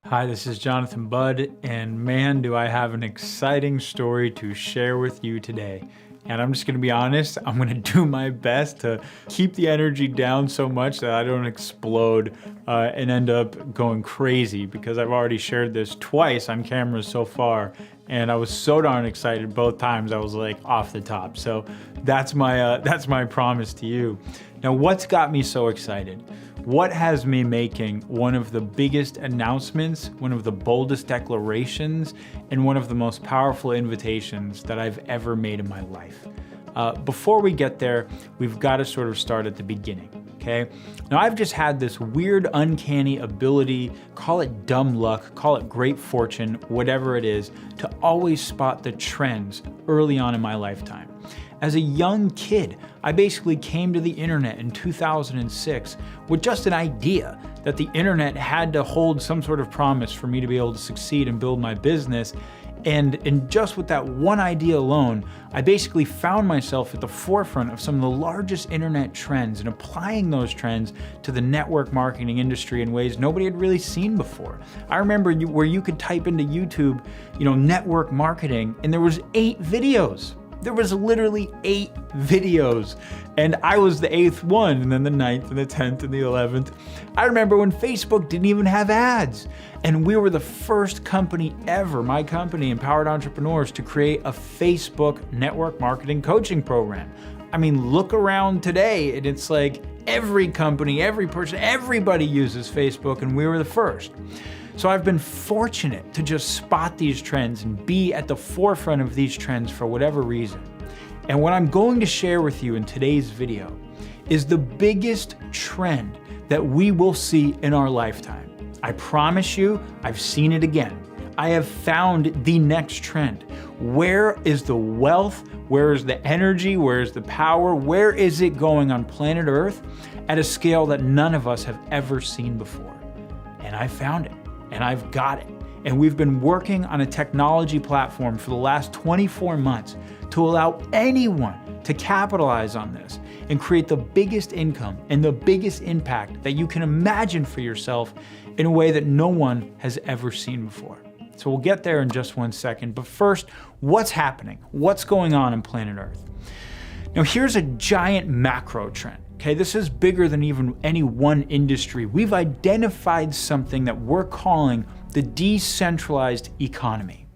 Hi, this is Jonathan Budd, and man, do I have an exciting story to share with you today. And I'm just gonna be honest, I'm gonna do my best to keep the energy down so much that I don't explode and end up going crazy, because I've already shared this twice on camera so far, and I was so darn excited both times I was like off the top. So that's my promise to you. Now, what's got me so excited? What has me making one of the biggest announcements, one of the boldest declarations, and one of the most powerful invitations that I've ever made in my life? Before we get there, we've got to sort of start at the beginning, okay? Now, I've just had this weird, uncanny ability, call it dumb luck, call it great fortune, whatever it is, to always spot the trends early on in my lifetime. As a young kid, I basically came to the internet in 2006 with just an idea that the internet had to hold some sort of promise for me to be able to succeed and build my business. And just with that one idea alone, I basically found myself at the forefront of some of the largest internet trends and applying those trends to the network marketing industry in ways nobody had really seen before. I remember where you could type into YouTube, network marketing, and there was 8 videos. There was literally 8 videos, and I was the 8th one, and then the 9th and the 10th and the 11th. I remember when Facebook didn't even have ads, and we were the first company ever, my company, Empowered Entrepreneurs, to create a Facebook network marketing coaching program. I mean, look around today, and it's like every company, every person, everybody uses Facebook, and we were the first. So I've been fortunate to just spot these trends and be at the forefront of these trends for whatever reason. And what I'm going to share with you in today's video is the biggest trend that we will see in our lifetime. I promise you, I've seen it again. I have found the next trend. Where is the wealth? Where is the energy? Where is the power? Where is it going on planet Earth at a scale that none of us have ever seen before? And I found it. And I've got it. And we've been working on a technology platform for the last 24 months to allow anyone to capitalize on this and create the biggest income and the biggest impact that you can imagine for yourself in a way that no one has ever seen before. So we'll get there in just one second. But first, what's happening? What's going on planet Earth? Now, here's a giant macro trend. Okay, this is bigger than even any one industry. We've identified something that we're calling the decentralized economy.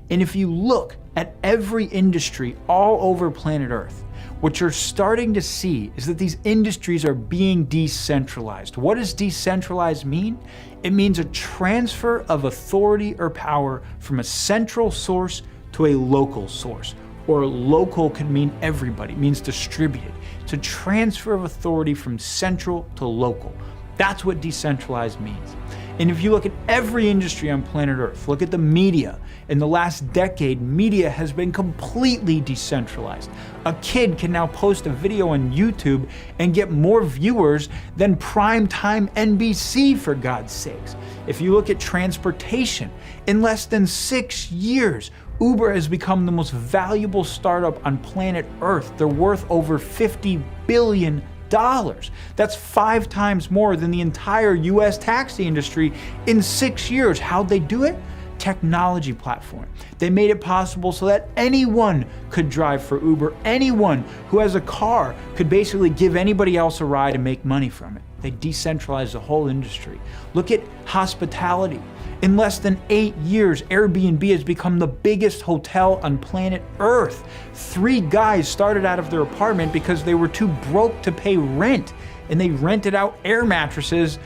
And if you look at every industry all over planet Earth, what you're starting to see is that these industries are being decentralized. What does decentralized mean? It means a transfer of authority or power from a central source to a local source. Or local can mean everybody, it means distributed. It's a transfer of authority from central to local. That's what decentralized means. And if you look at every industry on planet Earth, look at the media. In the last decade, media has been completely decentralized. A kid can now post a video on YouTube and get more viewers than primetime NBC, for God's sakes. If you look at transportation, in less than 6 years, Uber has become the most valuable startup on planet Earth. They're worth over $50 billion. That's 5 times more than the entire US taxi industry in 6 years. How'd they do it? Technology platform. They made it possible so that anyone could drive for Uber. Anyone who has a car could basically give anybody else a ride and make money from it. They decentralized the whole industry. Look at hospitality. In less than 8 years, Airbnb has become the biggest hotel on planet Earth. 3 guys started out of their apartment because they were too broke to pay rent, and they rented out air mattresses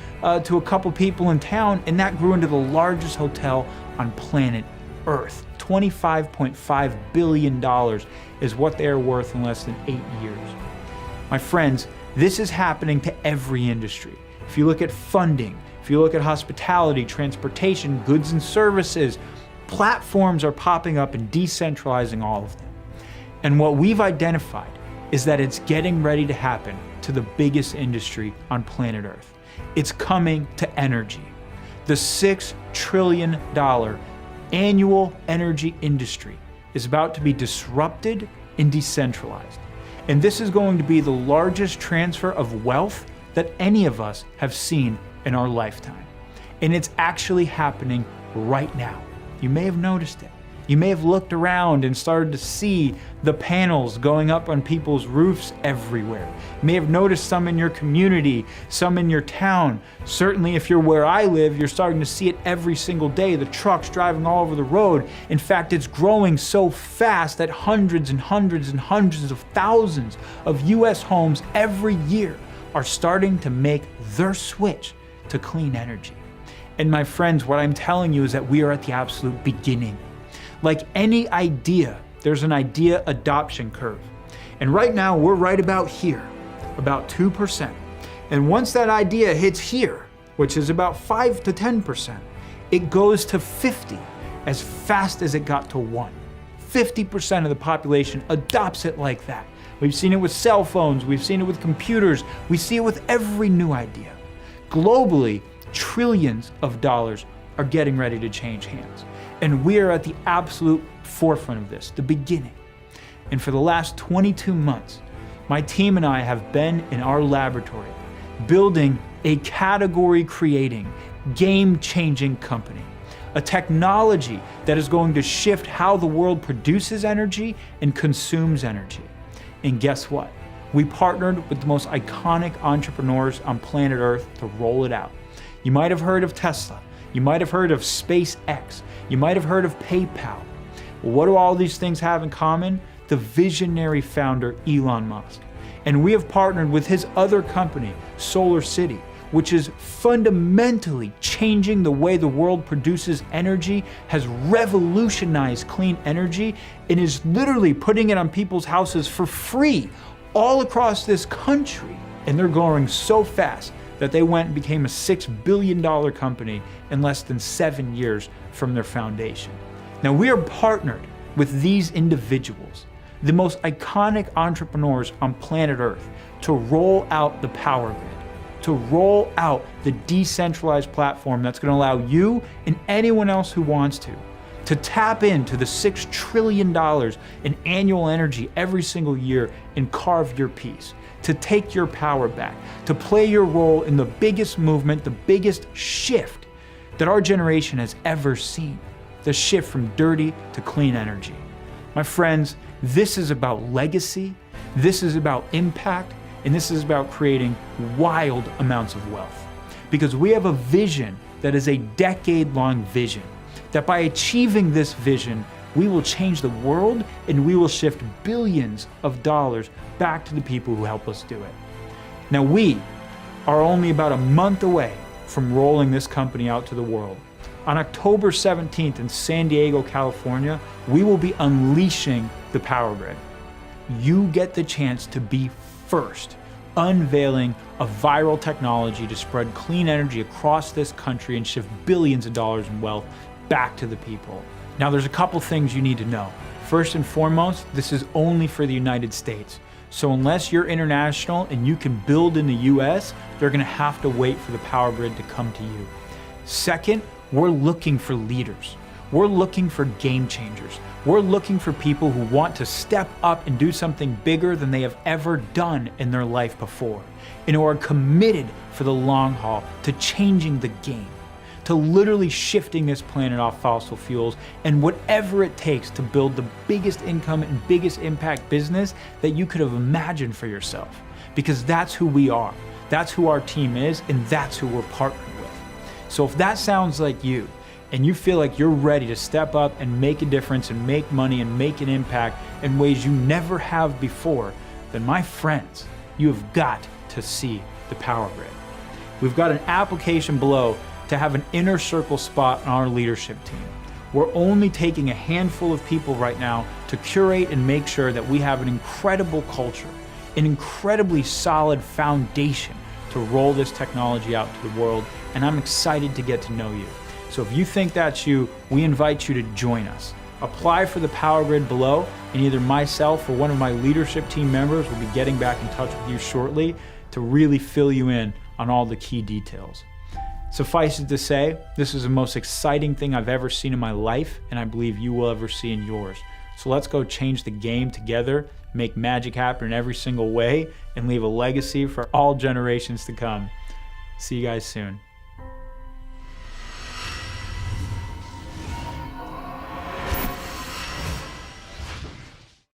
to a couple people in town, and that grew into the largest hotel on planet Earth. $25.5 billion is what they are worth in less than 8 years. My friends, this is happening to every industry. If you look at funding, if you look at hospitality, transportation, goods and services, platforms are popping up and decentralizing all of them. And what we've identified is that it's getting ready to happen to the biggest industry on planet Earth. It's coming to energy. The $6 trillion annual energy industry is about to be disrupted and decentralized. And this is going to be the largest transfer of wealth that any of us have seen in our lifetime. And it's actually happening right now. You may have noticed it. You may have looked around and started to see the panels going up on people's roofs everywhere. You may have noticed some in your community, some in your town. Certainly if you're where I live, you're starting to see it every single day, the trucks driving all over the road. In fact, it's growing so fast that hundreds and hundreds and hundreds of thousands of US homes every year are starting to make their switch to clean energy. And my friends, what I'm telling you is that we are at the absolute beginning. Like any idea, there's an idea adoption curve. And right now we're right about here, about 2%. And once that idea hits here, which is about 5 to 10%, it goes to 50 as fast as it got to 1. 50% of the population adopts it like that. We've seen it with cell phones, we've seen it with computers, we see it with every new idea. Globally, trillions of dollars are getting ready to change hands. And we are at the absolute forefront of this, the beginning. And for the last 22 months, my team and I have been in our laboratory building a category-creating, game-changing company. A technology that is going to shift how the world produces energy and consumes energy. And guess what? We partnered with the most iconic entrepreneurs on planet Earth to roll it out. You might have heard of Tesla. You might have heard of SpaceX. You might have heard of PayPal. Well, what do all these things have in common? The visionary founder, Elon Musk. And we have partnered with his other company, Solar City, which is fundamentally changing the way the world produces energy, has revolutionized clean energy, and is literally putting it on people's houses for free all across this country. And they're growing so fast that they went and became a $6 billion company in less than 7 years from their foundation. Now we are partnered with these individuals, the most iconic entrepreneurs on planet Earth, to roll out the power grid, to roll out the decentralized platform that's going to allow you and anyone else who wants to tap into the $6 trillion in annual energy every single year and carve your piece, to take your power back, to play your role in the biggest movement, the biggest shift that our generation has ever seen, the shift from dirty to clean energy. My friends, this is about legacy, this is about impact, and this is about creating wild amounts of wealth. Because we have a vision that is a decade-long vision, that by achieving this vision, we will change the world and we will shift billions of dollars back to the people who help us do it. Now we are only about a month away from rolling this company out to the world. On October 17th in San Diego, California, we will be unleashing the power grid. You get the chance to be first, unveiling a viral technology to spread clean energy across this country and shift billions of dollars in wealth back to the people. Now there's a couple things you need to know. First and foremost, this is only for the United States. So unless you're international and you can build in the US, they're gonna have to wait for the power grid to come to you. Second, we're looking for leaders. We're looking for game changers. We're looking for people who want to step up and do something bigger than they have ever done in their life before, and who are committed for the long haul to changing the game, to literally shifting this planet off fossil fuels and whatever it takes to build the biggest income and biggest impact business that you could have imagined for yourself. Because that's who we are, that's who our team is, and that's who we're partnered with. So if that sounds like you, and you feel like you're ready to step up and make a difference and make money and make an impact in ways you never have before, then my friends, you have got to see the power grid. We've got an application below to have an inner circle spot on our leadership team. We're only taking a handful of people right now to curate and make sure that we have an incredible culture, an incredibly solid foundation to roll this technology out to the world, and I'm excited to get to know you. So if you think that's you, we invite you to join us. Apply for the power grid below, and either myself or one of my leadership team members will be getting back in touch with you shortly to really fill you in on all the key details. Suffice it to say, this is the most exciting thing I've ever seen in my life, and I believe you will ever see in yours. So let's go change the game together, make magic happen in every single way, and leave a legacy for all generations to come. See you guys soon.